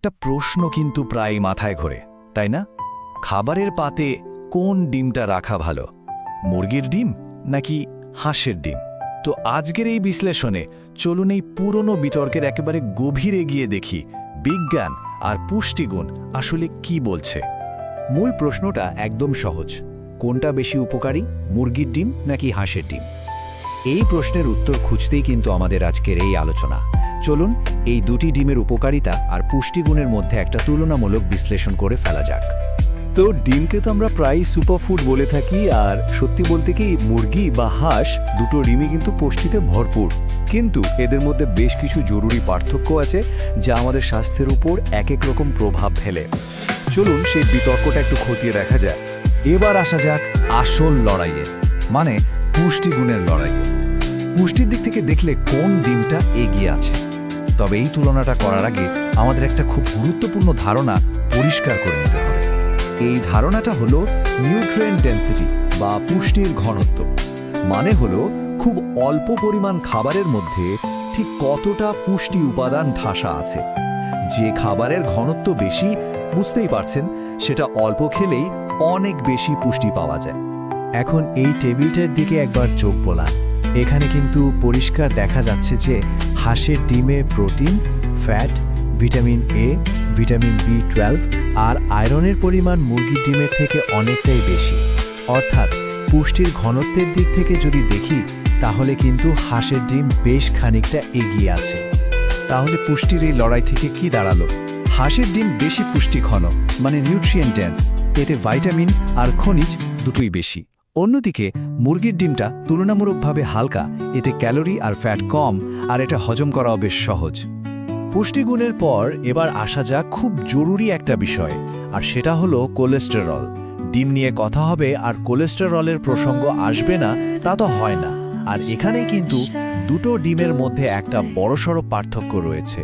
একটা প্রশ্ন কিন্তু প্রায় মাথায় ঘোরে, তাই না? খাবারের পাতে কোন ডিমটা রাখা ভালো, মুরগির ডিম নাকি হাঁসের ডিম? তো আজকের এই বিশ্লেষণে চলুন এই পুরনো বিতর্কের একেবারে গভীরে গিয়ে দেখি বিজ্ঞান আর পুষ্টিগুণ আসলে কি বলছে। মূল প্রশ্নটা একদম সহজ, কোনটা বেশি উপকারী, মুরগির ডিম নাকি হাঁসের ডিম? এই প্রশ্নের উত্তর খুঁজতেই কিন্তু আমাদের আজকের এই আলোচনা। চলুন এই দুটি ডিমের উপকারিতা আর পুষ্টিগুণের মধ্যে একটা তুলনামূলক বিশ্লেষণ করে ফেলা যাক। তো ডিমকে তো আমরা প্রায় সুপারফুড বলে থাকি, আর সত্যি বলতে কি মুরগি বা হাঁস দুটো ডিমই কিন্তু পুষ্টিতে ভরপুর, কিন্তু এদের মধ্যে বেশ কিছু জরুরি পার্থক্য আছে যা আমাদের স্বাস্থ্যের উপর এক এক রকম প্রভাব ফেলে। চলুন সেই বিতর্কটা একটু খতিয়ে দেখা যায়। এবার আসা যাক আসল লড়াইয়ে, মানে পুষ্টিগুণের লড়াইয়ে। পুষ্টির দিক থেকে দেখলে কোন ডিমটা এগিয়ে আছে। তবে এই তুলনাটা করার আগে আমাদের একটা খুব গুরুত্বপূর্ণ ধারণা পরিষ্কার করে নিতে হবে। এই ধারণাটা হলো নিউট্রিয়েন্ট ডেন্সিটি বা পুষ্টির ঘনত্ব। মানে হলো খুব অল্প পরিমাণ খাবারের মধ্যে ঠিক কতটা পুষ্টি উপাদান ঢাসা আছে। যে খাবারের ঘনত্ব বেশি, বুঝতেই পারছেন, সেটা অল্প খেলেই অনেক বেশি পুষ্টি পাওয়া যায়। এখন এই টেবিলটার দিকে একবার চোখ বোলান। এখানে কিন্তু পরিষ্কার দেখা যাচ্ছে যে হাঁসের ডিমে protein, fat, vitamin A, vitamin বি12 আর আয়রনের পরিমাণ মুরগির ডিমের থেকে অনেকটাই বেশি। অর্থাৎ পুষ্টির ঘনত্বের দিক থেকে যদি দেখি, তাহলে কিন্তু হাঁসের ডিম বেশ খানিকটা এগিয়ে আছে। তাহলে পুষ্টির এই লড়াই থেকে কি দাঁড়ালো? হাঁসের ডিম বেশি পুষ্টিঘন, মানে নিউট্রিয়েন্ট ডেন্স, এতে ভাইটামিন আর খনিজ দুটোই বেশি। অন্যদিকে মুরগির ডিমটা তুলনামূলকভাবে হালকা, এতে ক্যালোরি আর ফ্যাট কম, আর এটা হজম করাও বেশ সহজ। পুষ্টিগুণের পর এবার আসা যাক খুব জরুরি একটা বিষয়, আর সেটা হলো কোলেস্টেরল। ডিম নিয়ে কথা হবে আর কোলেস্টেরলের প্রসঙ্গ আসবে না তা তো হয় না। আর এখানেই কিন্তু দুটো ডিমের মধ্যে একটা বড়সড় পার্থক্য রয়েছে।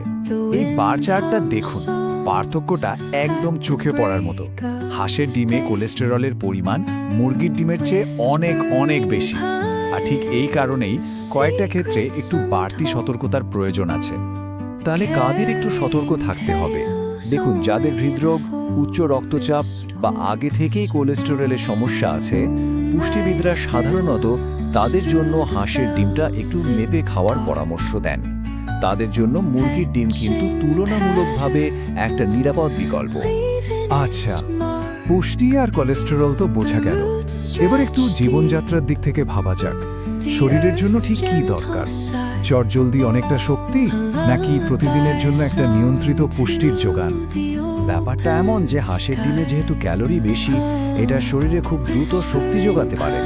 এই বার চার্টটা দেখুন, পার্থক্যটা একদম চোখে পড়ার মতো। হাঁসের ডিমে কোলেস্টেরলের পরিমাণ মুরগির ডিমের চেয়ে অনেক অনেক বেশি। আর ঠিক এই কারণেই কয়েকটা ক্ষেত্রে একটু বাড়তি সতর্কতার প্রয়োজন আছে। তাহলে কাদের একটু সতর্ক থাকতে হবে? দেখুন, যাদের হৃদরোগ, উচ্চ রক্তচাপ বা আগে থেকেই কোলেস্টেরলের সমস্যা আছে, পুষ্টিবিদরা সাধারণত তাদের জন্য হাঁসের ডিমটা একটু মেপে খাওয়ার পরামর্শ দেন। তাদের জন্য মুরগির ডিম কিন্তু তুলনামূলকভাবে একটা নিরাপদ বিকল্প। আচ্ছা, পুষ্টি আর কোলেস্টেরল তো বোঝা গেল। এবার একটু জীবনযাত্রার দিক থেকে ভাবা যাক। শরীরের জন্য ঠিক কি দরকার? চটজলদি অনেকটা শক্তি, নাকি প্রতিদিনের জন্য একটা নিয়ন্ত্রিত পুষ্টির যোগান? ব্যাপারটা এমন যে হাঁসের ডিমে যেহেতু ক্যালোরি বেশি, এটা শরীরে খুব দ্রুত শক্তি যোগাতে পারে।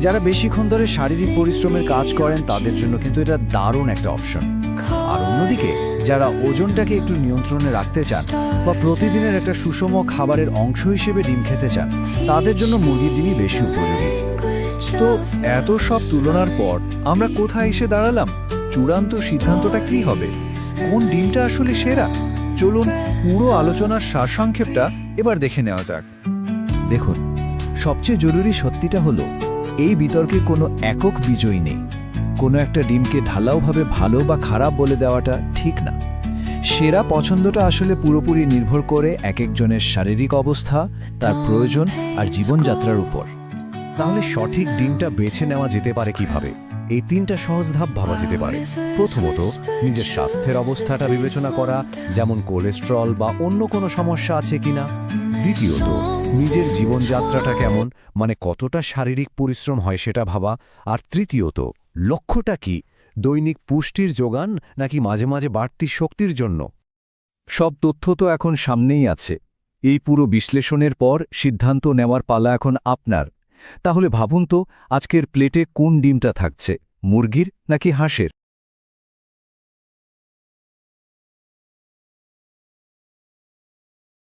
যারা বেশিক্ষণ ধরে শারীরিক পরিশ্রমের কাজ করেন, তাদের জন্য কিন্তু এটা দারুণ একটা অপশন। আর অন্যদিকে যারা ওজনটাকে একটু নিয়ন্ত্রণে রাখতে চান বা প্রতিদিনের একটা সুষম খাবারের অংশ হিসেবে ডিম খেতে চান, তাদের জন্য মুরগির ডিমই বেশি উপযোগী। তো এত সব তুলনার পর আমরা কোথায় এসে দাঁড়ালাম? চূড়ান্ত সিদ্ধান্তটা কি হবে? কোন ডিমটা আসলে সেরা? চলুন পুরো আলোচনার সারসংক্ষেপটা এবার দেখে নেওয়া যাক। দেখুন, সবচেয়ে জরুরি সত্যিটা হলো এই বিতর্কে কোনো একক বিজয়ী নেই। কোনো একটা ডিমকে ঢালাওভাবে ভালো বা খারাপ বলে দেওয়াটা ঠিক না। সেরা পছন্দটা আসলে পুরোপুরি নির্ভর করে এক একজনের শারীরিক অবস্থা, তার প্রয়োজন আর জীবনযাত্রার উপর। তাহলে সঠিক ডিমটা বেছে নেওয়া যেতে পারে কিভাবে? এই তিনটা সহজ ধাপ ভাবা যেতে পারে। প্রথমত, নিজের স্বাস্থ্যের অবস্থাটা বিবেচনা করা, যেমন কোলেস্টেরল বা অন্য কোনো সমস্যা আছে কিনা। দ্বিতীয়ত, নিজের জীবনযাত্রাটা কেমন, মানে কতটা শারীরিক পরিশ্রম হয় সেটা ভাবা। আর তৃতীয়ত, লক্ষ্যটা কি, দৈনিক পুষ্টির যোগান নাকি মাঝে মাঝে বাড়তি শক্তির জন্য? সব তথ্য তো এখন সামনেই আছে। এই পুরো বিশ্লেষণের পর সিদ্ধান্ত নেওয়ার পালা এখন আপনার। তাহলে ভাবুন তো, আজকের প্লেটে কোন ডিমটা থাকছে, মুরগির নাকি হাঁসের?